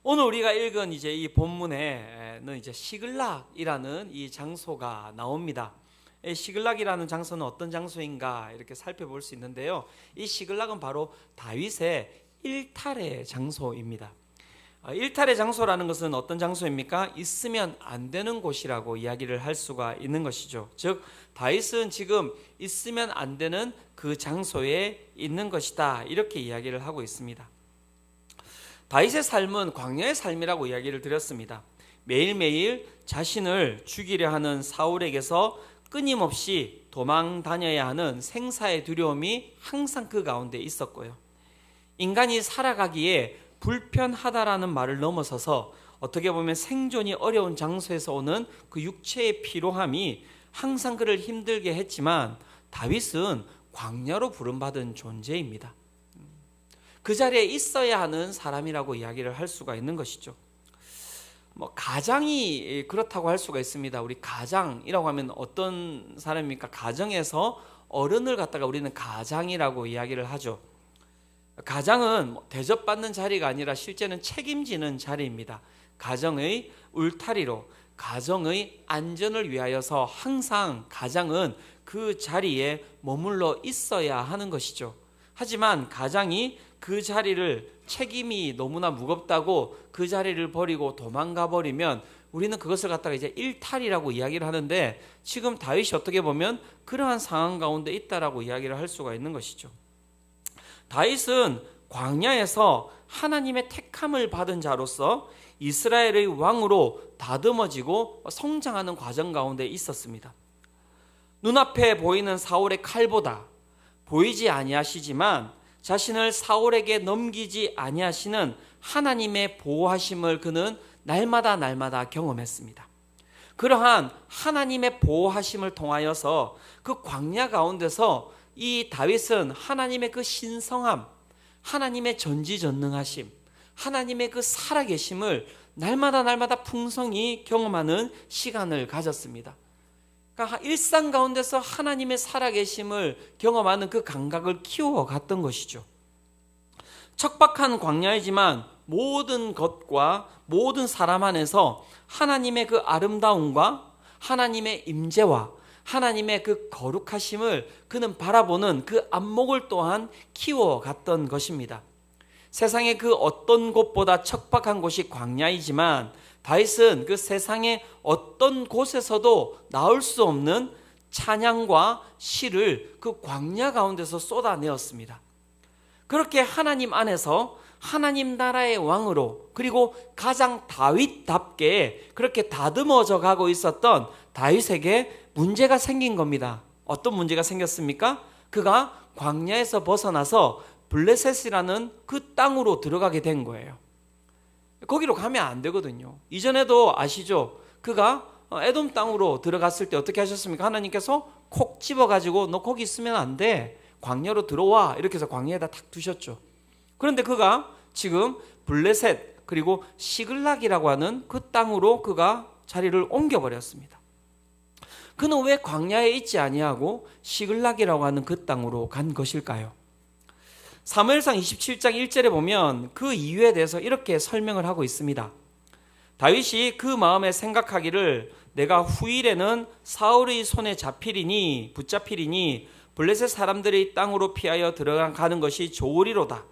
오늘 우리가 읽은 이제 이 본문에는 이제 시글락이라는 이 장소가 나옵니다. 이 시글락이라는 장소는 어떤 장소인가 이렇게 살펴볼 수 있는데요. 이 시글락은 바로 다윗의 일탈의 장소입니다. 일탈의 장소라는 것은 어떤 장소입니까? 있으면 안 되는 곳이라고 이야기를 할 수가 있는 것이죠. 즉 다윗은 지금 있으면 안 되는 그 장소에 있는 것이다, 이렇게 이야기를 하고 있습니다. 다윗의 삶은 광야의 삶이라고 이야기를 드렸습니다. 매일매일 자신을 죽이려 하는 사울에게서 끊임없이 도망 다녀야 하는 생사의 두려움이 항상 그 가운데 있었고요. 인간이 살아가기에 불편하다라는 말을 넘어서서 어떻게 보면 생존이 어려운 장소에서 오는 그 육체의 피로함이 항상 그를 힘들게 했지만, 다윗은 광야로 부름받은 존재입니다. 그 자리에 있어야 하는 사람이라고 이야기를 할 수가 있는 것이죠. 가장이 그렇다고 할 수가 있습니다. 우리 가장이라고 하면 어떤 사람입니까? 가정에서 어른을 갖다가 우리는 가장이라고 이야기를 하죠. 가장은 대접받는 자리가 아니라 실제는 책임지는 자리입니다. 가정의 울타리로, 가정의 안전을 위하여서 항상 가장은 그 자리에 머물러 있어야 하는 것이죠. 하지만 가장이 그 자리를, 책임이 너무나 무겁다고 그 자리를 버리고 도망가 버리면 우리는 그것을 갖다가 이제 일탈이라고 이야기를 하는데, 지금 다윗이 어떻게 보면 그러한 상황 가운데 있다라고 이야기를 할 수가 있는 것이죠. 다윗은 광야에서 하나님의 택함을 받은 자로서 이스라엘의 왕으로 다듬어지고 성장하는 과정 가운데 있었습니다. 눈앞에 보이는 사울의 칼보다 보이지 아니하시지만 자신을 사울에게 넘기지 아니하시는 하나님의 보호하심을 그는 날마다 경험했습니다. 그러한 하나님의 보호하심을 통하여서 그 광야 가운데서 이 다윗은 하나님의 그 신성함, 하나님의 전지전능하심, 하나님의 그 살아계심을 날마다 풍성히 경험하는 시간을 가졌습니다. 그러니까 일상 가운데서 하나님의 살아계심을 경험하는 그 감각을 키워갔던 것이죠. 척박한 광야이지만 모든 것과 모든 사람 안에서 하나님의 그 아름다움과 하나님의 임재와 하나님의 그 거룩하심을 그는 바라보는 그 안목을 또한 키워갔던 것입니다. 세상의 그 어떤 곳보다 척박한 곳이 광야이지만 다윗은 그 세상의 어떤 곳에서도 나올 수 없는 찬양과 시를 그 광야 가운데서 쏟아내었습니다. 그렇게 하나님 안에서 하나님 나라의 왕으로, 그리고 가장 다윗답게 그렇게 다듬어져 가고 있었던 다윗에게 문제가 생긴 겁니다. 어떤 문제가 생겼습니까? 그가 광야에서 벗어나서 블레셋이라는 그 땅으로 들어가게 된 거예요. 거기로 가면 안 되거든요. 이전에도 아시죠? 그가 에돔 땅으로 들어갔을 때 어떻게 하셨습니까? 하나님께서 콕 집어가지고 너 거기 있으면 안 돼, 광야로 들어와, 이렇게 해서 광야에다 탁 두셨죠. 그런데 그가 지금 블레셋 그리고 시글락이라고 하는 그 땅으로 그가 자리를 옮겨버렸습니다. 그는 왜 광야에 있지 아니하고 시글락이라고 하는 그 땅으로 간 것일까요? 사무엘상 27장 1절에 보면 그 이유에 대해서 이렇게 설명을 하고 있습니다. 다윗이 그 마음에 생각하기를 내가 후일에는 사울의 손에 붙잡히리니 블레셋 사람들의 땅으로 피하여 들어가는 것이 좋으리로다.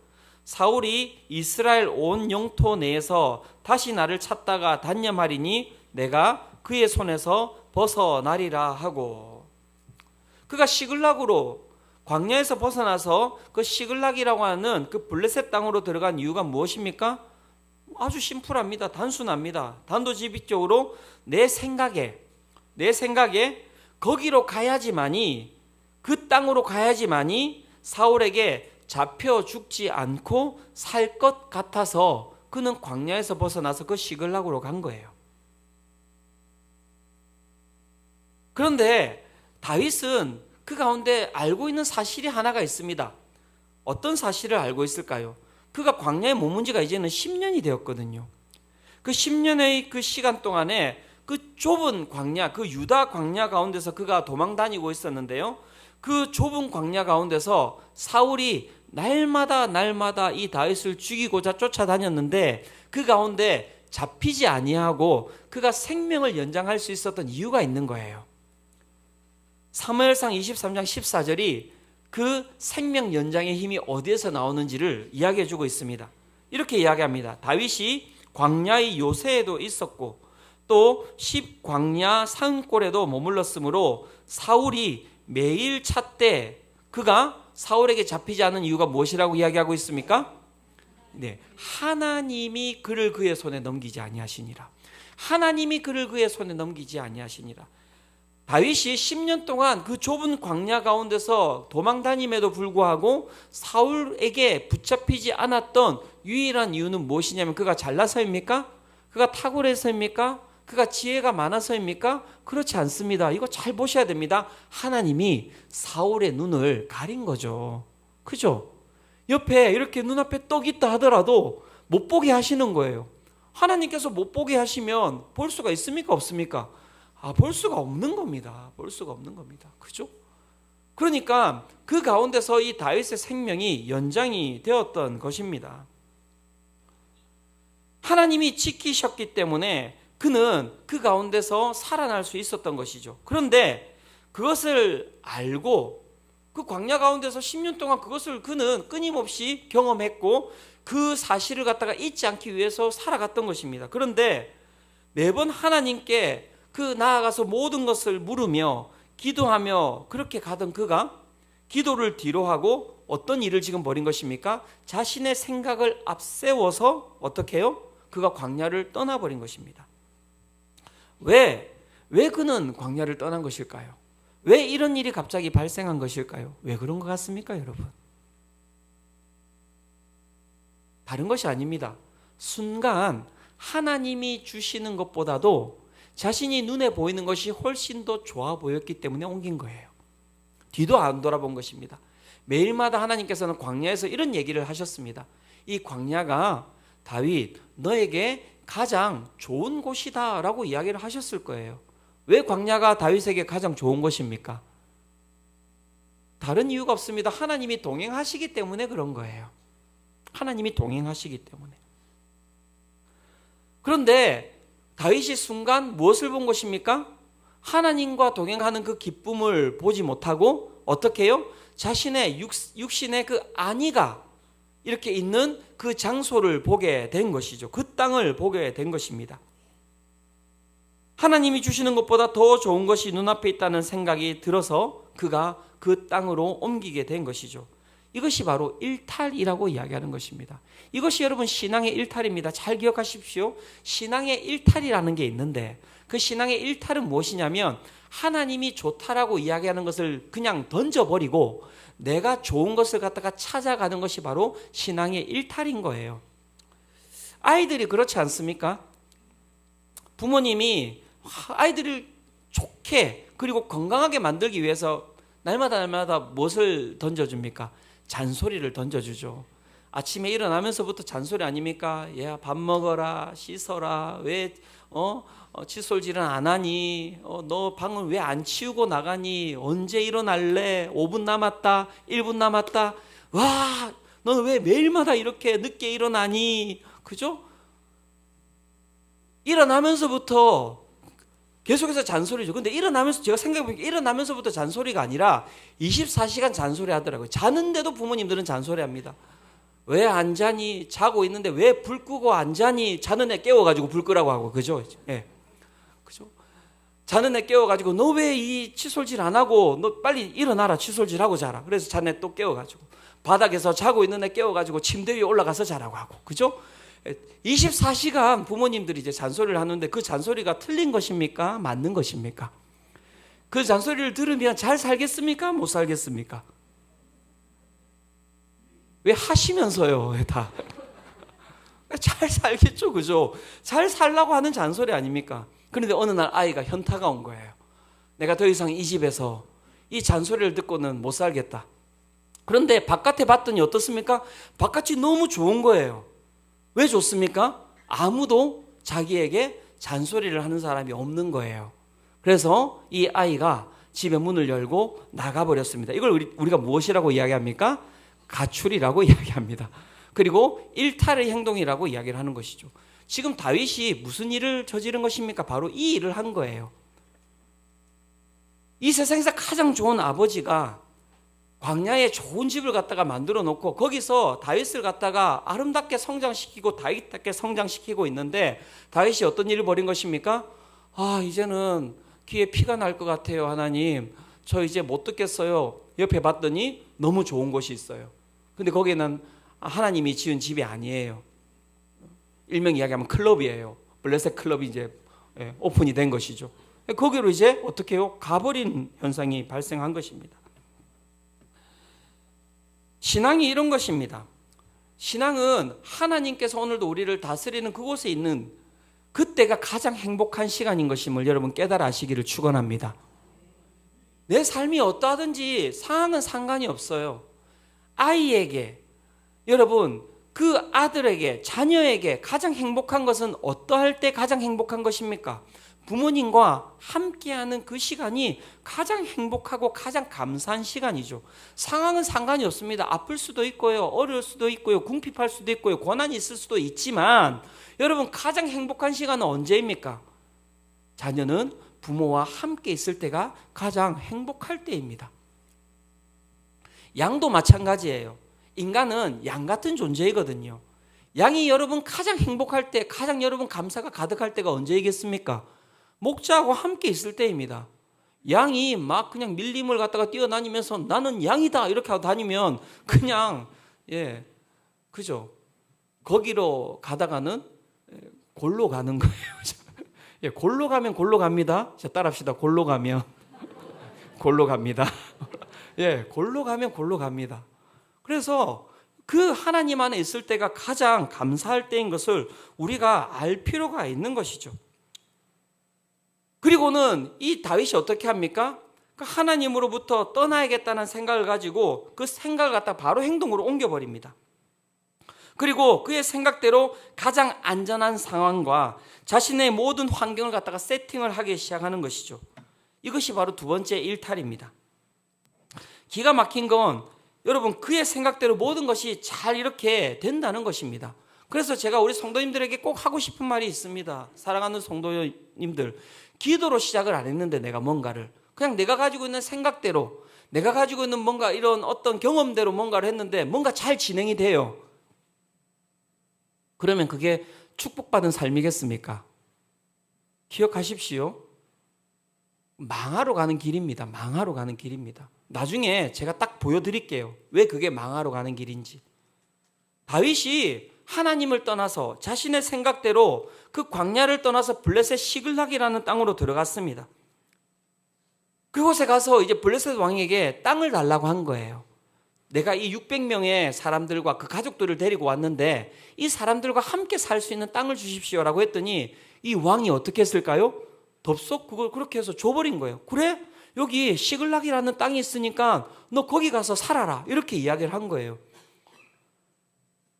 사울이 이스라엘 온 영토 내에서 다시 나를 찾다가 단념하리니 내가 그의 손에서 벗어나리라 하고, 그가 시글락으로 광야에서 벗어나서 그 시글락이라고 하는 그 블레셋 땅으로 들어간 이유가 무엇입니까? 아주 심플합니다. 단순합니다. 단도직입적으로 내 생각에 거기로 가야지만이, 그 땅으로 가야지만이 사울에게 잡혀 죽지 않고 살 것 같아서 그는 광야에서 벗어나서 그 시글락으로 간 거예요. 그런데 다윗은 그 가운데 알고 있는 사실이 하나가 있습니다. 어떤 사실을 알고 있을까요? 그가 광야에 머문 지가 이제는 10년이 되었거든요. 그 10년의 그 시간 동안에 그 좁은 광야, 그 유다 광야 가운데서 그가 도망 다니고 있었는데요. 그 좁은 광야 가운데서 사울이 날마다 이 다윗을 죽이고자 쫓아다녔는데 그 가운데 잡히지 아니하고 그가 생명을 연장할 수 있었던 이유가 있는 거예요. 사무엘상 23장 14절이 그 생명 연장의 힘이 어디에서 나오는지를 이야기해 주고 있습니다. 이렇게 이야기합니다. 다윗이 광야의 요새에도 있었고 또 십광야 산골에도 머물렀으므로 사울이 매일 찾되 그가 사울에게 잡히지 않은 이유가 무엇이라고 이야기하고 있습니까? 네, 하나님이 그를 그의 손에 넘기지 아니하시니라. 하나님이 그를 그의 손에 넘기지 아니하시니라. 다윗이 10년 동안 그 좁은 광야 가운데서 도망 다님에도 불구하고 사울에게 붙잡히지 않았던 유일한 이유는 무엇이냐면 그가 잘나서입니까? 그가 탁월해서입니까? 그가 지혜가 많아서입니까? 그렇지 않습니다. 이거 잘 보셔야 됩니다. 하나님이 사울의 눈을 가린 거죠. 그죠? 옆에 이렇게 눈앞에 떡 있다 하더라도 못 보게 하시는 거예요. 하나님께서 못 보게 하시면 볼 수가 있습니까? 없습니까? 볼 수가 없는 겁니다. 볼 수가 없는 겁니다. 그죠? 그러니까 그 가운데서 이 다윗의 생명이 연장이 되었던 것입니다. 하나님이 지키셨기 때문에 그는 그 가운데서 살아날 수 있었던 것이죠. 그런데 그것을 알고 그 광야 가운데서 10년 동안 그것을 그는 끊임없이 경험했고 그 사실을 갖다가 잊지 않기 위해서 살아갔던 것입니다. 그런데 매번 하나님께 그 나아가서 모든 것을 물으며 기도하며 그렇게 가던 그가 기도를 뒤로 하고 어떤 일을 지금 벌인 것입니까? 자신의 생각을 앞세워서 어떻게 해요? 그가 광야를 떠나버린 것입니다. 왜 그는 광야를 떠난 것일까요? 왜 이런 일이 갑자기 발생한 것일까요? 왜 그런 것 같습니까, 여러분? 다른 것이 아닙니다. 순간 하나님이 주시는 것보다도 자신이 눈에 보이는 것이 훨씬 더 좋아 보였기 때문에 옮긴 거예요. 뒤도 안 돌아본 것입니다. 매일마다 하나님께서는 광야에서 이런 얘기를 하셨습니다. 이 광야가 다윗 너에게 가장 좋은 곳이다 라고 이야기를 하셨을 거예요. 왜 광야가 다윗에게 가장 좋은 곳입니까? 다른 이유가 없습니다. 하나님이 동행하시기 때문에 그런 거예요. 하나님이 동행하시기 때문에. 그런데 다윗이 순간 무엇을 본 것입니까? 하나님과 동행하는 그 기쁨을 보지 못하고 어떻게 해요? 자신의 육신의 그 안위가 이렇게 있는 그 장소를 보게 된 것이죠. 그 땅을 보게 된 것입니다. 하나님이 주시는 것보다 더 좋은 것이 눈앞에 있다는 생각이 들어서 그가 그 땅으로 옮기게 된 것이죠. 이것이 바로 일탈이라고 이야기하는 것입니다. 이것이 여러분 신앙의 일탈입니다. 잘 기억하십시오. 신앙의 일탈이라는 게 있는데 그 신앙의 일탈은 무엇이냐면 하나님이 좋다라고 이야기하는 것을 그냥 던져버리고 내가 좋은 것을 갖다가 찾아가는 것이 바로 신앙의 일탈인 거예요. 아이들이 그렇지 않습니까? 부모님이 아이들을 좋게 그리고 건강하게 만들기 위해서 날마다 무엇을 던져줍니까? 잔소리를 던져주죠. 아침에 일어나면서부터 잔소리 아닙니까? 야, 밥 먹어라, 씻어라, 왜 칫솔질은 안 하니? 너 방은 왜 안 치우고 나가니? 언제 일어날래? 5분 남았다, 1분 남았다. 와, 너는 왜 매일마다 이렇게 늦게 일어나니? 그죠? 일어나면서부터 계속해서 잔소리죠. 근데 일어나면서 제가 생각해보니까 일어나면서부터 잔소리가 아니라 24시간 잔소리 하더라고요. 자는데도 부모님들은 잔소리 합니다. 왜 안 자니? 자고 있는데 왜 불 끄고 안 자니? 자는 애 깨워가지고 불 끄라고 하고, 그죠? 예. 그죠? 자는 애 깨워가지고 너 왜 이 칫솔질 안 하고 너 빨리 일어나라, 칫솔질 하고 자라. 그래서 자는 애 또 깨워가지고 바닥에서 자고 있는 애 깨워가지고 침대 위에 올라가서 자라고 하고, 그죠? 24시간 부모님들이 이제 잔소리를 하는데 그 잔소리가 틀린 것입니까? 맞는 것입니까? 그 잔소리를 들으면 잘 살겠습니까? 못 살겠습니까? 왜 하시면서요? 왜 다? 잘 살겠죠, 그죠? 잘 살라고 하는 잔소리 아닙니까? 그런데 어느 날 아이가 현타가 온 거예요. 내가 더 이상 이 집에서 이 잔소리를 듣고는 못 살겠다. 그런데 바깥에 봤더니 어떻습니까? 바깥이 너무 좋은 거예요. 왜 좋습니까? 아무도 자기에게 잔소리를 하는 사람이 없는 거예요. 그래서 이 아이가 집에 문을 열고 나가버렸습니다. 이걸 우리가 무엇이라고 이야기합니까? 가출이라고 이야기합니다. 그리고 일탈의 행동이라고 이야기를 하는 것이죠. 지금 다윗이 무슨 일을 저지른 것입니까? 바로 이 일을 한 거예요. 이 세상에서 가장 좋은 아버지가 광야에 좋은 집을 갖다가 만들어 놓고 거기서 다윗을 갖다가 아름답게 성장시키고 다윗답게 성장시키고 있는데 다윗이 어떤 일을 벌인 것입니까? 이제는 귀에 피가 날 것 같아요. 하나님, 저 이제 못 듣겠어요. 옆에 봤더니 너무 좋은 곳이 있어요. 근데 거기는 하나님이 지은 집이 아니에요. 일명 이야기하면 클럽이에요. 블레셋 클럽이 이제 오픈이 된 것이죠. 거기로 이제 어떻게 해요? 가버린 현상이 발생한 것입니다. 신앙이 이런 것입니다. 신앙은 하나님께서 오늘도 우리를 다스리는 그곳에 있는 그때가 가장 행복한 시간인 것임을 여러분 깨달아 아시기를 축원합니다. 내 삶이 어떠하든지 상황은 상관이 없어요. 아이에게, 여러분 그 아들에게, 자녀에게 가장 행복한 것은 어떠할 때 가장 행복한 것입니까? 부모님과 함께하는 그 시간이 가장 행복하고 가장 감사한 시간이죠. 상황은 상관이 없습니다. 아플 수도 있고요, 어려울 수도 있고요, 궁핍할 수도 있고요, 고난이 있을 수도 있지만 여러분 가장 행복한 시간은 언제입니까? 자녀는 부모와 함께 있을 때가 가장 행복할 때입니다. 양도 마찬가지예요. 인간은 양 같은 존재이거든요. 양이 여러분 가장 행복할 때, 가장 여러분 감사가 가득할 때가 언제이겠습니까? 목자하고 함께 있을 때입니다. 양이 막 그냥 밀림을 갖다가 뛰어다니면서 나는 양이다 이렇게 하고 다니면 그냥 그죠? 거기로 가다가는 골로 가는 거예요. 골로 가면 골로 갑니다. 자, 따라합시다. 골로 가면 골로 갑니다. 골로 가면 골로 갑니다. 그래서 그 하나님 안에 있을 때가 가장 감사할 때인 것을 우리가 알 필요가 있는 것이죠. 그리고는 이 다윗이 어떻게 합니까? 그 하나님으로부터 떠나야겠다는 생각을 가지고 그 생각을 갖다 바로 행동으로 옮겨버립니다. 그리고 그의 생각대로 가장 안전한 상황과 자신의 모든 환경을 갖다가 세팅을 하기 시작하는 것이죠. 이것이 바로 두 번째 일탈입니다. 기가 막힌 건 여러분 그의 생각대로 모든 것이 잘 이렇게 된다는 것입니다. 그래서 제가 우리 성도님들에게 꼭 하고 싶은 말이 있습니다. 사랑하는 성도님들, 기도로 시작을 안 했는데 내가 뭔가를 그냥 내가 가지고 있는 생각대로, 내가 가지고 있는 뭔가 이런 어떤 경험대로 뭔가를 했는데 뭔가 잘 진행이 돼요. 그러면 그게 축복받은 삶이겠습니까? 기억하십시오. 망하러 가는 길입니다. 망하러 가는 길입니다. 나중에 제가 딱 보여드릴게요. 왜 그게 망하러 가는 길인지. 다윗이 하나님을 떠나서 자신의 생각대로 그 광야를 떠나서 블레셋 시글락이라는 땅으로 들어갔습니다. 그곳에 가서 이제 블레셋 왕에게 땅을 달라고 한 거예요. 내가 이 600명의 사람들과 그 가족들을 데리고 왔는데 이 사람들과 함께 살 수 있는 땅을 주십시오라고 했더니 이 왕이 어떻게 했을까요? 덥석 그걸 그렇게 해서 줘버린 거예요. 그래? 여기 시글락이라는 땅이 있으니까 너 거기 가서 살아라 이렇게 이야기를 한 거예요.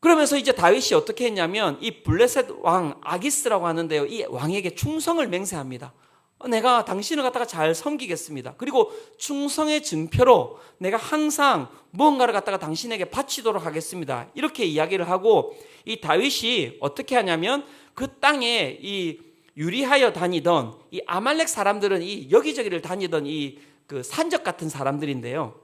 그러면서 이제 다윗이 어떻게 했냐면 이 블레셋 왕 아기스라고 하는데요, 이 왕에게 충성을 맹세합니다. 내가 당신을 갖다가 잘 섬기겠습니다. 그리고 충성의 증표로 내가 항상 무언가를 갖다가 당신에게 바치도록 하겠습니다. 이렇게 이야기를 하고 이 다윗이 어떻게 하냐면 그 땅에 이 유리하여 다니던 이 아말렉 사람들은 이 여기저기를 다니던 이 그 산적 같은 사람들인데요.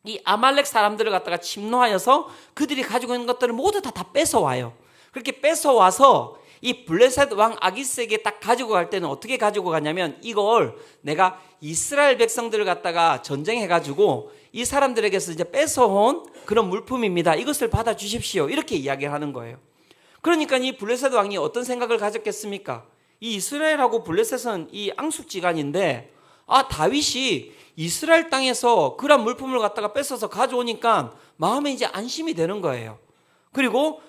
이 아말렉 사람들을 갖다가 침노하여서 그들이 가지고 있는 것들을 모두 다 뺏어와요. 그렇게 뺏어와서 이 블레셋 왕 아기스에게 딱 가지고 갈 때는 어떻게 가지고 가냐면 이걸 내가 이스라엘 백성들을 갖다가 전쟁해가지고 이 사람들에게서 이제 뺏어온 그런 물품입니다. 이것을 받아 주십시오. 이렇게 이야기를 하는 거예요. 그러니까 이 블레셋 왕이 어떤 생각을 가졌겠습니까? 이 이스라엘하고 블레셋은 이 앙숙지간인데 다윗이 이스라엘 땅에서 그런 물품을 갖다가 뺏어서 가져오니까 마음에 이제 안심이 되는 거예요. 그리고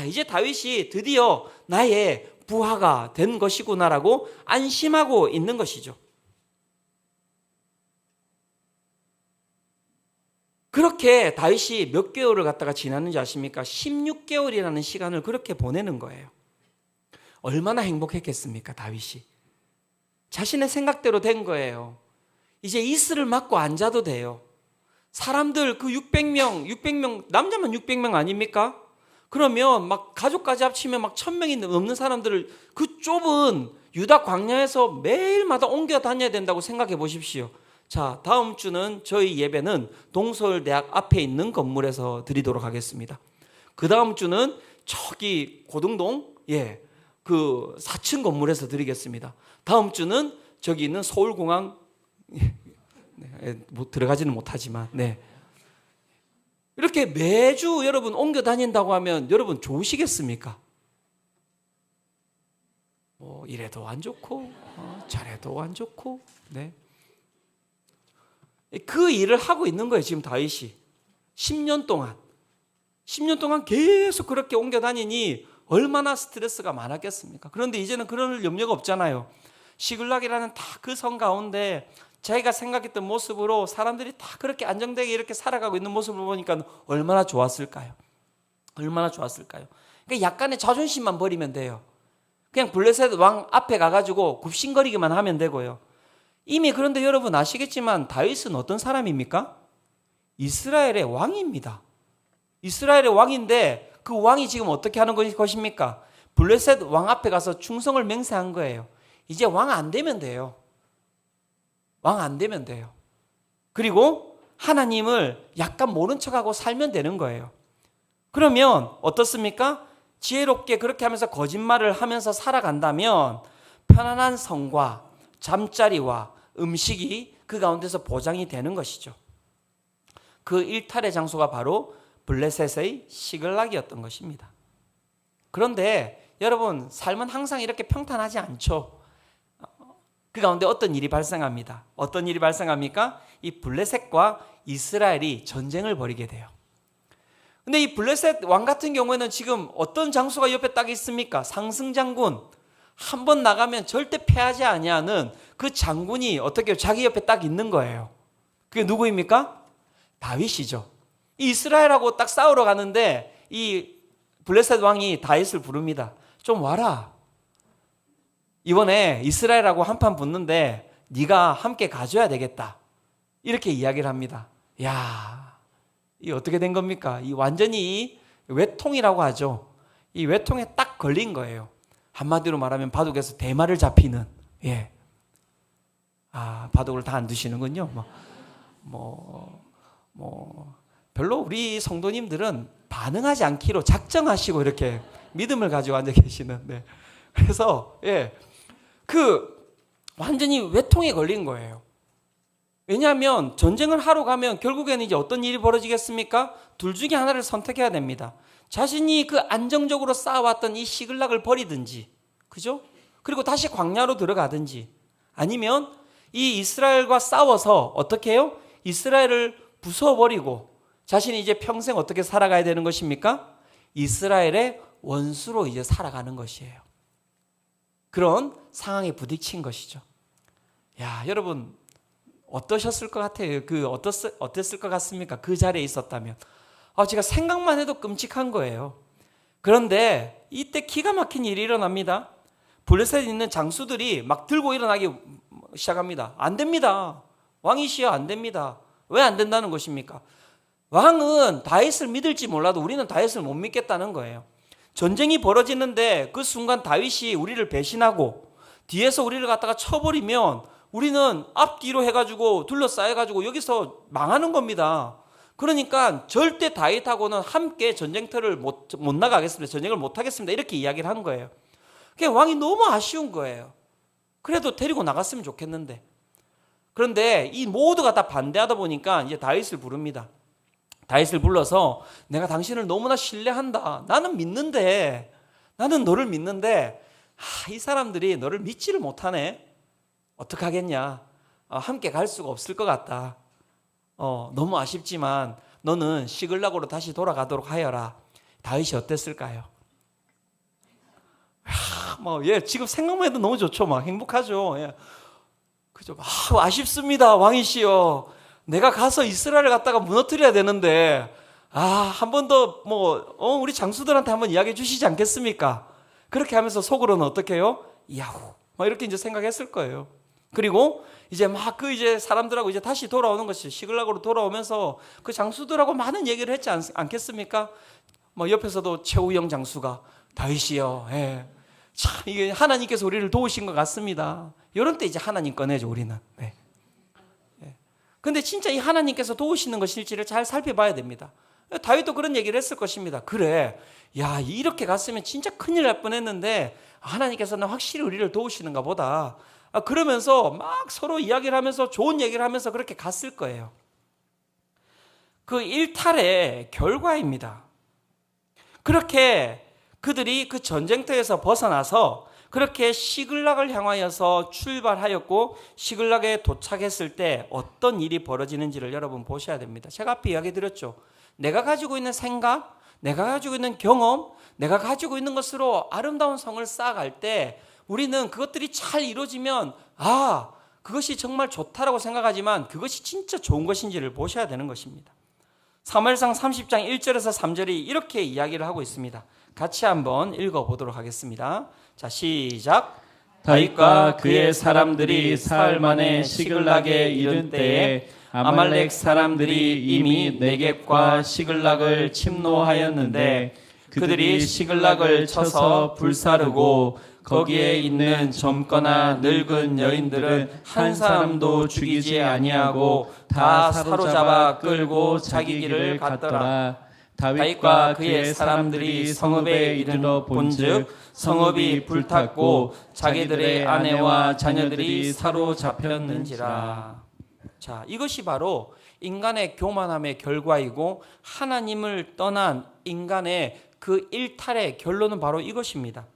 이제 다윗이 드디어 나의 부하가 된 것이구나라고 안심하고 있는 것이죠. 그렇게 다윗이 몇 개월을 갖다가 지났는지 아십니까? 16개월이라는 시간을 그렇게 보내는 거예요. 얼마나 행복했겠습니까, 다윗이? 자신의 생각대로 된 거예요. 이제 이슬을 맞고 앉아도 돼요. 사람들 그 600명, 남자만 600명 아닙니까? 그러면 막 가족까지 합치면 막 1000명이 넘는 사람들을 그 좁은 유다 광야에서 매일마다 옮겨 다녀야 된다고 생각해 보십시오. 자, 다음 주는 저희 예배는 동서울대학 앞에 있는 건물에서 드리도록 하겠습니다. 그 다음 주는 저기 고등동, 그 4층 건물에서 드리겠습니다. 다음 주는 저기 있는 서울공항, 뭐 들어가지는 못하지만, 이렇게 매주 여러분 옮겨 다닌다고 하면 여러분 좋으시겠습니까? 뭐 이래도 안 좋고, 저래도 안 좋고, 그 일을 하고 있는 거예요. 지금 다윗이 10년 동안 계속 그렇게 옮겨 다니니 얼마나 스트레스가 많았겠습니까? 그런데 이제는 그런 염려가 없잖아요. 시글락이라는 다 그 성 가운데 자기가 생각했던 모습으로 사람들이 다 그렇게 안정되게 이렇게 살아가고 있는 모습을 보니까 얼마나 좋았을까요? 얼마나 좋았을까요? 그러니까 약간의 자존심만 버리면 돼요. 그냥 블레셋 왕 앞에 가가지고 굽신거리기만 하면 되고요. 이미 그런데 여러분 아시겠지만 다윗은 어떤 사람입니까? 이스라엘의 왕입니다. 이스라엘의 왕인데 그 왕이 지금 어떻게 하는 것입니까? 블레셋 왕 앞에 가서 충성을 맹세한 거예요. 이제 왕 안 되면 돼요. 왕 안 되면 돼요. 그리고 하나님을 약간 모른 척하고 살면 되는 거예요. 그러면 어떻습니까? 지혜롭게 그렇게 하면서 거짓말을 하면서 살아간다면 편안한 성과 잠자리와 음식이 그 가운데서 보장이 되는 것이죠. 그 일탈의 장소가 바로 블레셋의 시글락이었던 것입니다. 그런데 여러분 삶은 항상 이렇게 평탄하지 않죠. 그 가운데 어떤 일이 발생합니다. 어떤 일이 발생합니까? 이 블레셋과 이스라엘이 전쟁을 벌이게 돼요. 근데 이 블레셋 왕 같은 경우에는 지금 어떤 장수가 옆에 딱 있습니까? 상승장군. 한 번 나가면 절대 패하지 아니하는 그 장군이 어떻게 자기 옆에 딱 있는 거예요. 그게 누구입니까? 다윗이죠. 이 이스라엘하고 딱 싸우러 가는데 이 블레셋 왕이 다윗을 부릅니다. 좀 와라. 이번에 이스라엘하고 한판 붙는데 네가 함께 가줘야 되겠다. 이렇게 이야기를 합니다. 야, 이 어떻게 된 겁니까? 이 완전히 외통이라고 하죠. 이 외통에 딱 걸린 거예요. 한마디로 말하면 바둑에서 대마를 잡히는. 바둑을 다 안 두시는군요. 별로 우리 성도님들은 반응하지 않기로 작정하시고 이렇게 믿음을 가지고 앉아 계시는. 그래서 완전히 외통에 걸린 거예요. 왜냐하면 전쟁을 하러 가면 결국에는 이제 어떤 일이 벌어지겠습니까? 둘 중에 하나를 선택해야 됩니다. 자신이 그 안정적으로 쌓아왔던 이 시글락을 버리든지, 그죠? 그리고 다시 광야로 들어가든지, 아니면 이 이스라엘과 싸워서 어떻게 해요? 이스라엘을 부숴버리고 자신이 이제 평생 어떻게 살아가야 되는 것입니까? 이스라엘의 원수로 이제 살아가는 것이에요. 그런 상황에 부딪힌 것이죠. 야, 여러분 어떠셨을 것 같아요? 어땠을 것 같습니까? 그 자리에 있었다면. 제가 생각만 해도 끔찍한 거예요. 그런데 이때 기가 막힌 일이 일어납니다. 블레셋에 있는 장수들이 막 들고 일어나기 시작합니다. 안 됩니다. 왕이시여 안 됩니다. 왜 안 된다는 것입니까? 왕은 다윗을 믿을지 몰라도 우리는 다윗을 못 믿겠다는 거예요. 전쟁이 벌어지는데 그 순간 다윗이 우리를 배신하고 뒤에서 우리를 갖다가 쳐버리면 우리는 앞뒤로 해가지고 둘러싸여가지고 여기서 망하는 겁니다. 그러니까 절대 다윗하고는 함께 전쟁터를 못 나가겠습니다. 전쟁을 못 하겠습니다. 이렇게 이야기를 한 거예요. 그러니까 왕이 너무 아쉬운 거예요. 그래도 데리고 나갔으면 좋겠는데. 그런데 이 모두가 다 반대하다 보니까 이제 다윗을 부릅니다. 다윗을 불러서 내가 당신을 너무나 신뢰한다. 나는 너를 믿는데 이 사람들이 너를 믿지를 못하네. 어떡하겠냐. 함께 갈 수가 없을 것 같다. 너무 아쉽지만 너는 시글락으로 다시 돌아가도록 하여라. 다윗이 어땠을까요? 지금 생각만 해도 너무 좋죠. 막 행복하죠. 그죠? 아쉽습니다. 왕이시여. 내가 가서 이스라엘을 갖다가 무너뜨려야 되는데 한 번 더 우리 장수들한테 한번 이야기해 주시지 않겠습니까? 그렇게 하면서 속으로는 어떻게 해요? 야후 이렇게 이제 생각했을 거예요. 그리고 이제 막 이제 사람들하고 이제 다시 돌아오는 것이 시글락으로 돌아오면서 그 장수들하고 많은 얘기를 했지 않겠습니까? 뭐 옆에서도 최우영 장수가 다윗이요. 예. 참 이게 하나님께서 우리를 도우신 것 같습니다. 이런 때 이제 하나님 꺼내죠, 우리는. 네. 예. 근데 진짜 이 하나님께서 도우시는 것일지를 잘 살펴봐야 됩니다. 다윗도 그런 얘기를 했을 것입니다. 그래, 야 이렇게 갔으면 진짜 큰일 날 뻔했는데 하나님께서는 확실히 우리를 도우시는가 보다. 그러면서 막 서로 이야기를 하면서 좋은 얘기를 하면서 그렇게 갔을 거예요. 그 일탈의 결과입니다. 그렇게 그들이 그 전쟁터에서 벗어나서 그렇게 시글락을 향하여서 출발하였고 시글락에 도착했을 때 어떤 일이 벌어지는지를 여러분 보셔야 됩니다. 제가 앞에 이야기 드렸죠. 내가 가지고 있는 생각, 내가 가지고 있는 경험, 내가 가지고 있는 것으로 아름다운 성을 쌓아갈 때 우리는 그것들이 잘 이루어지면 그것이 정말 좋다라고 생각하지만 그것이 진짜 좋은 것인지를 보셔야 되는 것입니다. 사무엘상 30장 1절에서 3절이 이렇게 이야기를 하고 있습니다. 같이 한번 읽어보도록 하겠습니다. 자, 시작. 다윗과 그의 사람들이 사흘 만에 시글락에 이른 때에 아말렉 사람들이 이미 네겝과 시글락을 침노하였는데 그들이 시글락을 쳐서 불사르고 거기에 있는 젊거나 늙은 여인들은 한 사람도 죽이지 아니하고 다 사로잡아 끌고 자기 길을 갔더라. 다윗과 그의 사람들이 성읍에 이르러 본즉 성읍이 불탔고 자기들의 아내와 자녀들이 사로잡혔는지라. 자, 이것이 바로 인간의 교만함의 결과이고 하나님을 떠난 인간의 그 일탈의 결론은 바로 이것입니다.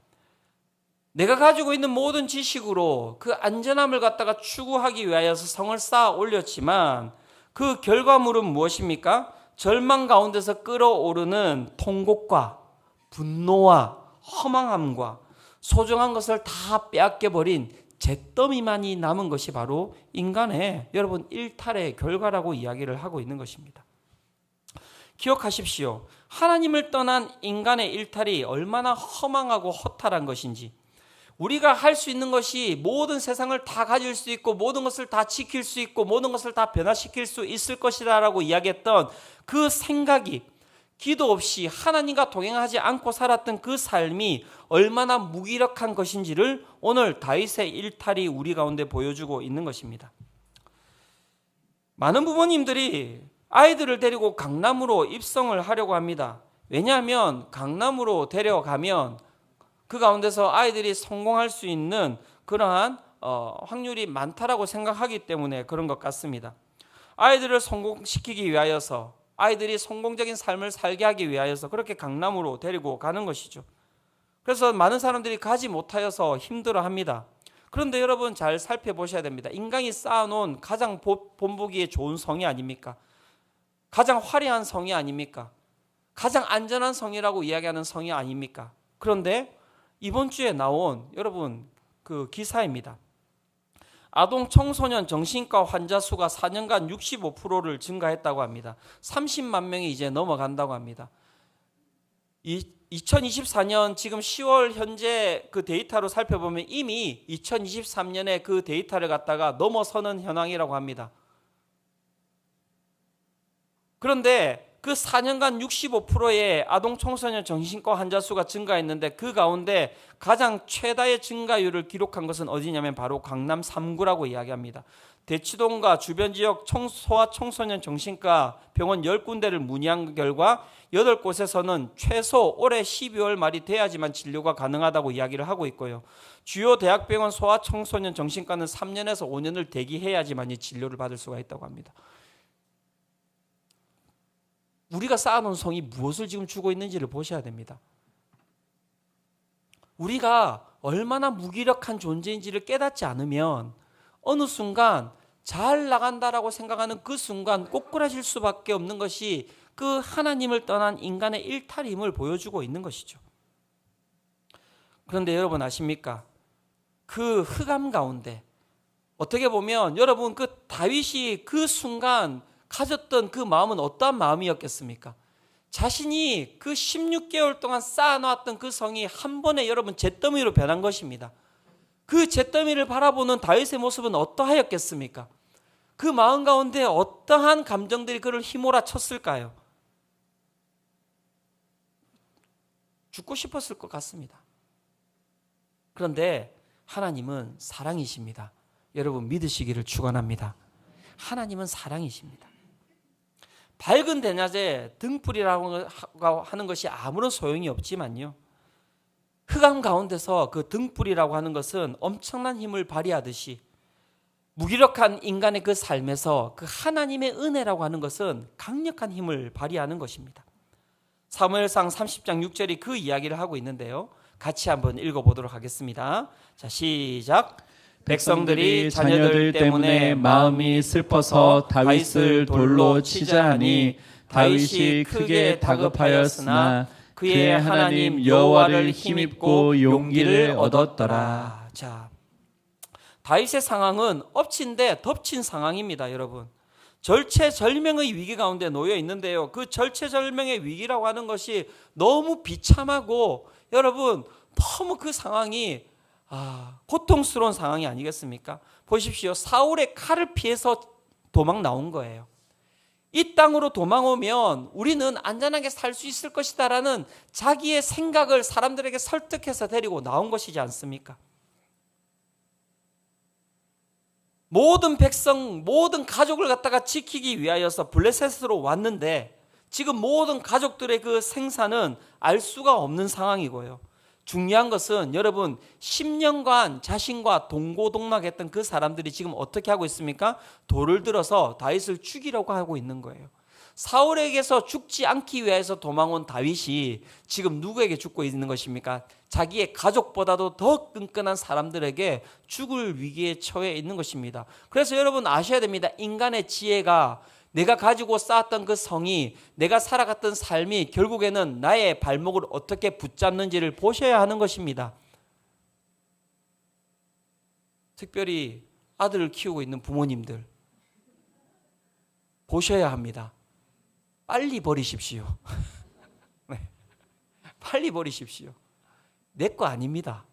내가 가지고 있는 모든 지식으로 그 안전함을 갖다가 추구하기 위하여서 성을 쌓아 올렸지만 그 결과물은 무엇입니까? 절망 가운데서 끓어오르는 통곡과 분노와 허망함과 소중한 것을 다 빼앗겨버린 잿더미만이 남은 것이 바로 인간의 여러분 일탈의 결과라고 이야기를 하고 있는 것입니다. 기억하십시오. 하나님을 떠난 인간의 일탈이 얼마나 허망하고 허탈한 것인지, 우리가 할 수 있는 것이 모든 세상을 다 가질 수 있고 모든 것을 다 지킬 수 있고 모든 것을 다 변화시킬 수 있을 것이다 라고 이야기했던 그 생각이, 기도 없이 하나님과 동행하지 않고 살았던 그 삶이 얼마나 무기력한 것인지를 오늘 다윗의 일탈이 우리 가운데 보여주고 있는 것입니다. 많은 부모님들이 아이들을 데리고 강남으로 입성을 하려고 합니다. 왜냐하면 강남으로 데려가면 그 가운데서 아이들이 성공할 수 있는 그러한 확률이 많다라고 생각하기 때문에 그런 것 같습니다. 아이들을 성공시키기 위하여서, 아이들이 성공적인 삶을 살게 하기 위하여서 그렇게 강남으로 데리고 가는 것이죠. 그래서 많은 사람들이 가지 못하여서 힘들어합니다. 그런데 여러분 잘 살펴보셔야 됩니다. 인간이 쌓아놓은 가장 본보기에 좋은 성이 아닙니까? 가장 화려한 성이 아닙니까? 가장 안전한 성이라고 이야기하는 성이 아닙니까? 그런데 이번 주에 나온 여러분 그 기사입니다. 아동 청소년 정신과 환자 수가 4년간 65%를 증가했다고 합니다. 30만 명이 이제 넘어간다고 합니다. 2024년 지금 10월 현재 그 데이터로 살펴보면 이미 2023년에 그 데이터를 갖다가 넘어서는 현황이라고 합니다. 그런데 그 4년간 65%의 아동 청소년 정신과 환자 수가 증가했는데 그 가운데 가장 최다의 증가율을 기록한 것은 어디냐면 바로 강남 3구라고 이야기합니다. 대치동과 주변 지역 소아 청소년 정신과 병원 10군데를 문의한 결과 8곳에서는 최소 올해 12월 말이 돼야지만 진료가 가능하다고 이야기를 하고 있고요. 주요 대학병원 소아 청소년 정신과는 3년에서 5년을 대기해야지만 진료를 받을 수가 있다고 합니다. 우리가 쌓아놓은 성이 무엇을 지금 주고 있는지를 보셔야 됩니다. 우리가 얼마나 무기력한 존재인지를 깨닫지 않으면 어느 순간 잘 나간다라고 생각하는 그 순간 꼬꾸라질 수밖에 없는 것이 그 하나님을 떠난 인간의 일탈임을 보여주고 있는 것이죠. 그런데 여러분 아십니까? 그 흑암 가운데 어떻게 보면 여러분 그 다윗이 그 순간 가졌던 그 마음은 어떠한 마음이었겠습니까? 자신이 그 16개월 동안 쌓아놓았던 그 성이 한 번에 여러분 잿더미로 변한 것입니다. 그 잿더미를 바라보는 다윗의 모습은 어떠하였겠습니까? 그 마음 가운데 어떠한 감정들이 그를 휘몰아쳤을까요? 죽고 싶었을 것 같습니다. 그런데 하나님은 사랑이십니다. 여러분 믿으시기를 축원합니다. 하나님은 사랑이십니다. 밝은 대낮에 등불이라고 하는 것이 아무런 소용이 없지만요, 흑암 가운데서 그 등불이라고 하는 것은 엄청난 힘을 발휘하듯이 무기력한 인간의 그 삶에서 그 하나님의 은혜라고 하는 것은 강력한 힘을 발휘하는 것입니다. 사무엘상 30장 6절이 그 이야기를 하고 있는데요, 같이 한번 읽어보도록 하겠습니다. 자, 시작. 백성들이 자녀들 때문에 마음이 슬퍼서 다윗을 돌로 치자 하니 다윗이 크게 다급하였으나 그의 하나님 여호와를 힘입고 용기를 얻었더라. 자, 다윗의 상황은 엎친 데 덮친 상황입니다, 여러분. 절체절명의 위기 가운데 놓여 있는데요, 그 절체절명의 위기라고 하는 것이 너무 비참하고 여러분 너무 그 상황이 고통스러운 상황이 아니겠습니까? 보십시오. 사울의 칼을 피해서 도망 나온 거예요. 이 땅으로 도망 오면 우리는 안전하게 살 수 있을 것이다라는 자기의 생각을 사람들에게 설득해서 데리고 나온 것이지 않습니까? 모든 백성, 모든 가족을 갖다가 지키기 위하여서 블레셋으로 왔는데 지금 모든 가족들의 그 생사는 알 수가 없는 상황이고요. 중요한 것은 여러분 10년간 자신과 동고동락했던 그 사람들이 지금 어떻게 하고 있습니까? 돌을 들어서 다윗을 죽이려고 하고 있는 거예요. 사울에게서 죽지 않기 위해서 도망온 다윗이 지금 누구에게 죽고 있는 것입니까? 자기의 가족보다도 더 끈끈한 사람들에게 죽을 위기에 처해 있는 것입니다. 그래서 여러분 아셔야 됩니다. 인간의 지혜가, 내가 가지고 쌓았던 그 성이, 내가 살아갔던 삶이 결국에는 나의 발목을 어떻게 붙잡는지를 보셔야 하는 것입니다. 특별히 아들을 키우고 있는 부모님들 보셔야 합니다. 빨리 버리십시오. 네. 빨리 버리십시오. 내 거 아닙니다.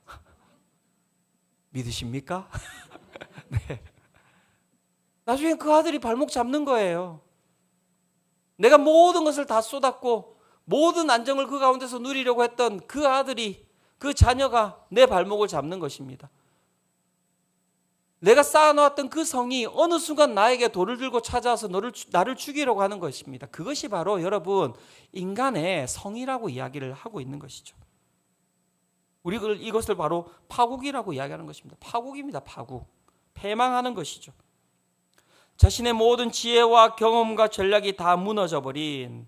믿으십니까? 네. 나중에 그 아들이 발목 잡는 거예요. 내가 모든 것을 다 쏟았고 모든 안정을 그 가운데서 누리려고 했던 그 아들이, 그 자녀가 내 발목을 잡는 것입니다. 내가 쌓아놓았던 그 성이 어느 순간 나에게 돌을 들고 찾아와서 나를 죽이려고 하는 것입니다. 그것이 바로 여러분 인간의 성이라고 이야기를 하고 있는 것이죠. 우리가 이것을 바로 파국이라고 이야기하는 것입니다. 파국입니다. 파국. 패망하는 것이죠. 자신의 모든 지혜와 경험과 전략이 다 무너져버린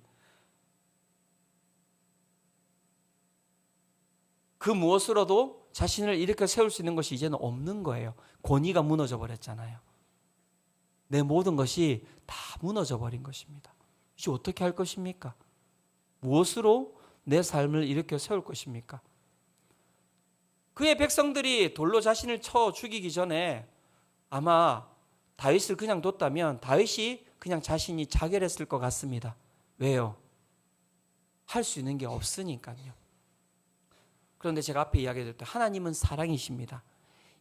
그 무엇으로도 자신을 일으켜 세울 수 있는 것이 이제는 없는 거예요. 권위가 무너져 버렸잖아요. 내 모든 것이 다 무너져 버린 것입니다. 이제 어떻게 할 것입니까? 무엇으로 내 삶을 일으켜 세울 것입니까? 그의 백성들이 돌로 자신을 쳐 죽이기 전에 아마 다윗을 그냥 뒀다면 다윗이 그냥 자신이 자결했을 것 같습니다. 왜요? 할 수 있는 게 없으니까요. 그런데 제가 앞에 이야기했던 하나님은 사랑이십니다.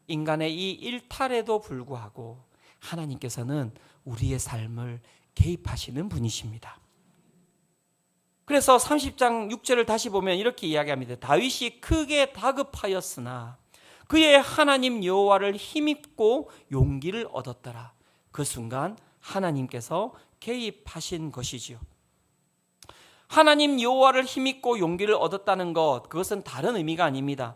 인간의 이 일탈에도 불구하고 하나님께서는 우리의 삶을 개입하시는 분이십니다. 그래서 30장 6절을 다시 보면 이렇게 이야기합니다. 다윗이 크게 다급하였으나 그의 하나님 여호와를 힘입고 용기를 얻었더라. 그 순간 하나님께서 개입하신 것이지요. 하나님 여호와를 힘입고 용기를 얻었다는 것, 그것은 다른 의미가 아닙니다.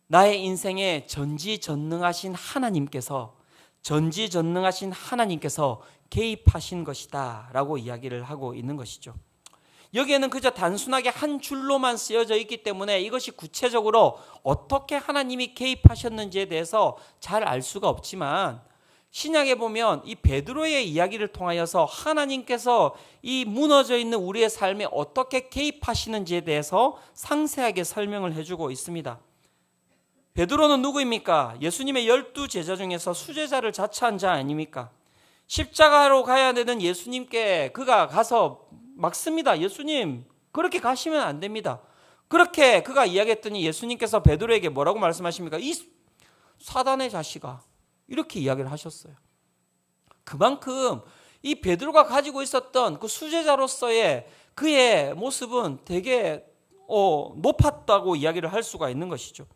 나의 인생에 전지전능하신 하나님께서 개입하신 것이다 라고 이야기를 하고 있는 것이죠. 여기에는 그저 단순하게 한 줄로만 쓰여져 있기 때문에 이것이 구체적으로 어떻게 하나님이 개입하셨는지에 대해서 잘 알 수가 없지만, 신약에 보면 이 베드로의 이야기를 통하여서 하나님께서 이 무너져 있는 우리의 삶에 어떻게 개입하시는지에 대해서 상세하게 설명을 해주고 있습니다. 베드로는 누구입니까? 예수님의 12제자 중에서 수제자를 자처한 자 아닙니까? 십자가로 가야 되는 예수님께 그가 가서 막습니다. 예수님, 그렇게 가시면 안 됩니다. 그렇게 그가 이야기했더니 예수님께서 베드로에게 뭐라고 말씀하십니까? 사단의 자식아, 이렇게 이야기를 하셨어요. 그만큼 이 베드로가 가지고 있었던 그 수제자로서의 그의 모습은 되게 높았다고 이야기를 할 수가 있는 것이죠.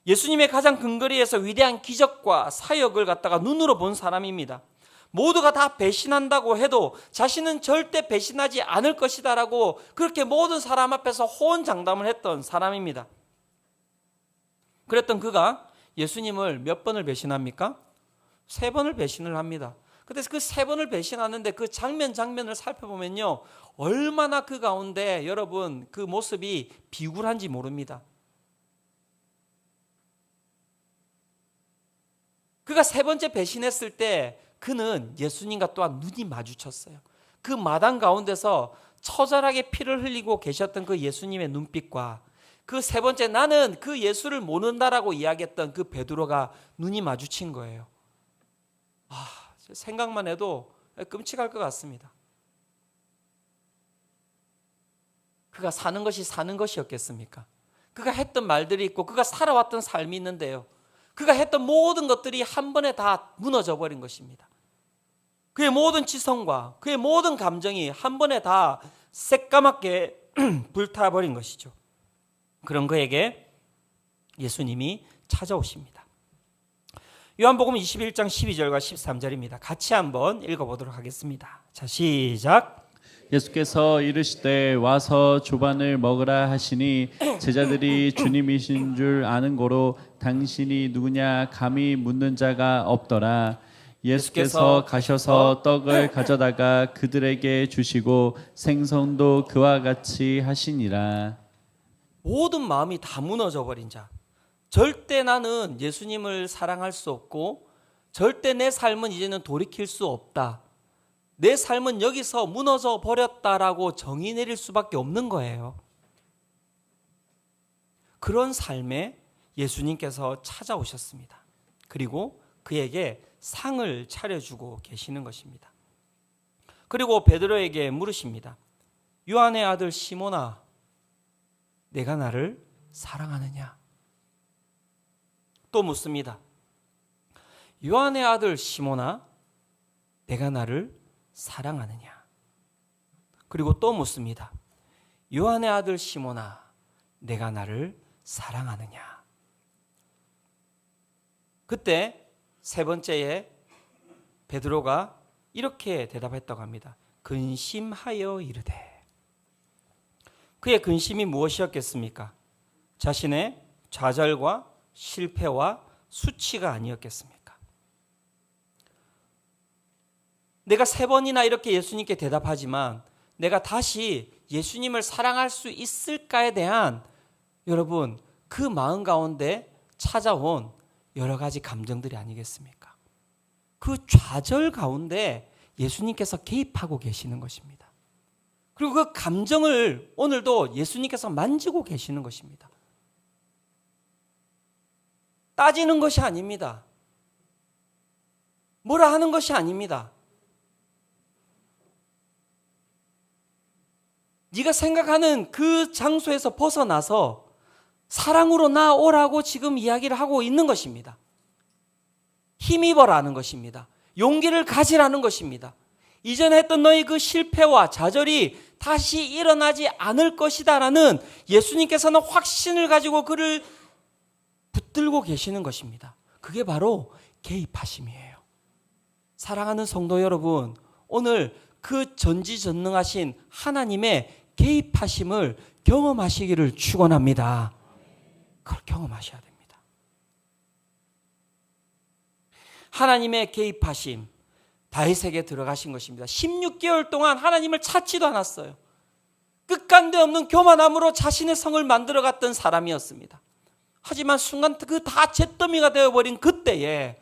예수님의 가장 근거리에서 위대한 기적과 사역을 갖다가 눈으로 본 사람입니다. 모두가 다 배신한다고 해도 자신은 절대 배신하지 않을 것이다라고 그렇게 모든 사람 앞에서 호언장담을 했던 사람입니다. 그랬던 그가 예수님을 몇 번을 배신합니까? 3번을 배신을 합니다. 그래서 그 3번을 배신하는데 그 장면을 살펴보면요, 얼마나 그 가운데 여러분 그 모습이 비굴한지 모릅니다. 그가 3번째 배신했을 때 그는 예수님과 또한 눈이 마주쳤어요. 그 마당 가운데서 처절하게 피를 흘리고 계셨던 그 예수님의 눈빛과 그 3번째 나는 그 예수를 모른다라고 이야기했던 그 베드로가 눈이 마주친 거예요. 생각만 해도 끔찍할 것 같습니다. 그가 사는 것이었겠습니까? 그가 했던 말들이 있고 그가 살아왔던 삶이 있는데요, 그가 했던 모든 것들이 한 번에 다 무너져 버린 것입니다. 그의 모든 지성과 그의 모든 감정이 한 번에 다 새까맣게 불타버린 것이죠. 그런 그에게 예수님이 찾아오십니다. 요한복음 21장 12절과 13절입니다. 같이 한번 읽어보도록 하겠습니다. 자, 시작. 예수께서 이르시되 와서 조반을 먹으라 하시니 제자들이 주님이신 줄 아는 고로 당신이 누구냐 감히 묻는 자가 없더라. 예수께서 가셔서 떡을 가져다가 그들에게 주시고 생선도 그와 같이 하시니라. 모든 마음이 다 무너져 버린 자, 절대 나는 예수님을 사랑할 수 없고 절대 내 삶은 이제는 돌이킬 수 없다, 내 삶은 여기서 무너져 버렸다라고 정의 내릴 수밖에 없는 거예요. 그런 삶에 예수님께서 찾아오셨습니다. 그리고 그에게 상을 차려주고 계시는 것입니다. 그리고 베드로에게 물으십니다. 요한의 아들 시몬아, 내가 나를 사랑하느냐? 또 묻습니다. 요한의 아들 시몬아, 내가 나를 사랑하느냐? 그리고 또 묻습니다. 요한의 아들 시몬아, 내가 나를 사랑하느냐? 그때 3번째에 베드로가 이렇게 대답했다고 합니다. 근심하여 이르되. 그의 근심이 무엇이었겠습니까? 자신의 좌절과 실패와 수치가 아니었겠습니까? 내가 3번이나 이렇게 예수님께 대답하지만 내가 다시 예수님을 사랑할 수 있을까에 대한 여러분 그 마음 가운데 찾아온 여러 가지 감정들이 아니겠습니까? 그 좌절 가운데 예수님께서 개입하고 계시는 것입니다. 그리고 그 감정을 오늘도 예수님께서 만지고 계시는 것입니다. 따지는 것이 아닙니다. 뭐라 하는 것이 아닙니다. 네가 생각하는 그 장소에서 벗어나서 사랑으로 나오라고 지금 이야기를 하고 있는 것입니다. 힘입어라는 것입니다. 용기를 가지라는 것입니다. 이전에 했던 너희 그 실패와 좌절이 다시 일어나지 않을 것이다라는 예수님께서는 확신을 가지고 그를 붙들고 계시는 것입니다. 그게 바로 개입하심이에요. 사랑하는 성도 여러분, 오늘 그 전지전능하신 하나님의 개입하심을 경험하시기를 축원합니다. 그걸 경험하셔야 됩니다. 하나님의 개입하심, 다윗에게 들어가신 것입니다. 16개월 동안 하나님을 찾지도 않았어요. 끝간데 없는 교만함으로 자신의 성을 만들어갔던 사람이었습니다. 하지만 순간 그 다 잿더미가 되어버린 그때에,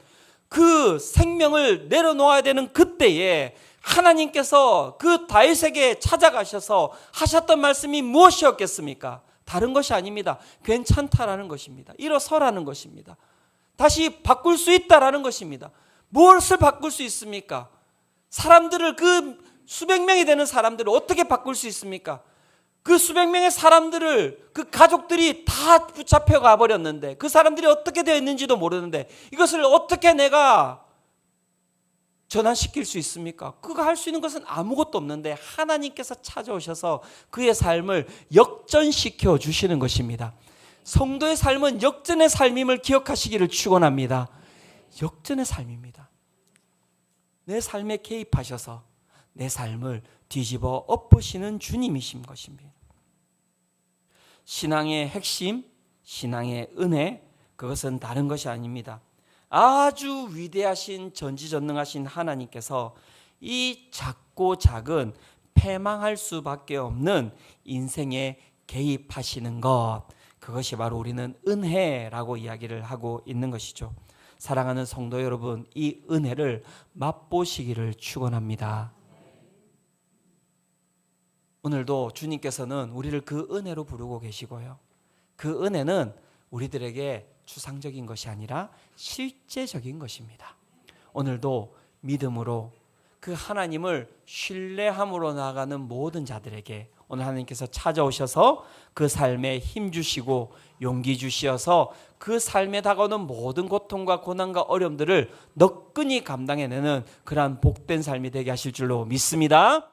그 생명을 내려놓아야 되는 그때에 하나님께서 그 다윗에게 찾아가셔서 하셨던 말씀이 무엇이었겠습니까? 다른 것이 아닙니다. 괜찮다라는 것입니다. 일어서라는 것입니다. 다시 바꿀 수 있다라는 것입니다. 무엇을 바꿀 수 있습니까? 사람들을, 그 수백 명이 되는 사람들을 어떻게 바꿀 수 있습니까? 그 수백 명의 사람들을, 그 가족들이 다 붙잡혀 가버렸는데 그 사람들이 어떻게 되어 있는지도 모르는데 이것을 어떻게 내가 전환시킬 수 있습니까? 그가 할 수 있는 것은 아무것도 없는데 하나님께서 찾아오셔서 그의 삶을 역전시켜 주시는 것입니다. 성도의 삶은 역전의 삶임을 기억하시기를 축원합니다. 역전의 삶입니다. 내 삶에 개입하셔서 내 삶을 뒤집어 엎으시는 주님이신 것입니다. 신앙의 핵심, 신앙의 은혜, 그것은 다른 것이 아닙니다. 아주 위대하신 전지전능하신 하나님께서 이 작고 작은 패망할 수밖에 없는 인생에 개입하시는 것, 그것이 바로 우리는 은혜라고 이야기를 하고 있는 것이죠. 사랑하는 성도 여러분, 이 은혜를 맛보시기를 축원합니다. 오늘도 주님께서는 우리를 그 은혜로 부르고 계시고요. 그 은혜는 우리들에게 추상적인 것이 아니라 실제적인 것입니다. 오늘도 믿음으로 그 하나님을 신뢰함으로 나아가는 모든 자들에게 오늘 하나님께서 찾아오셔서 그 삶에 힘 주시고 용기 주시어서 그 삶에 다가오는 모든 고통과 고난과 어려움들을 너끈히 감당해내는 그러한 복된 삶이 되게 하실 줄로 믿습니다.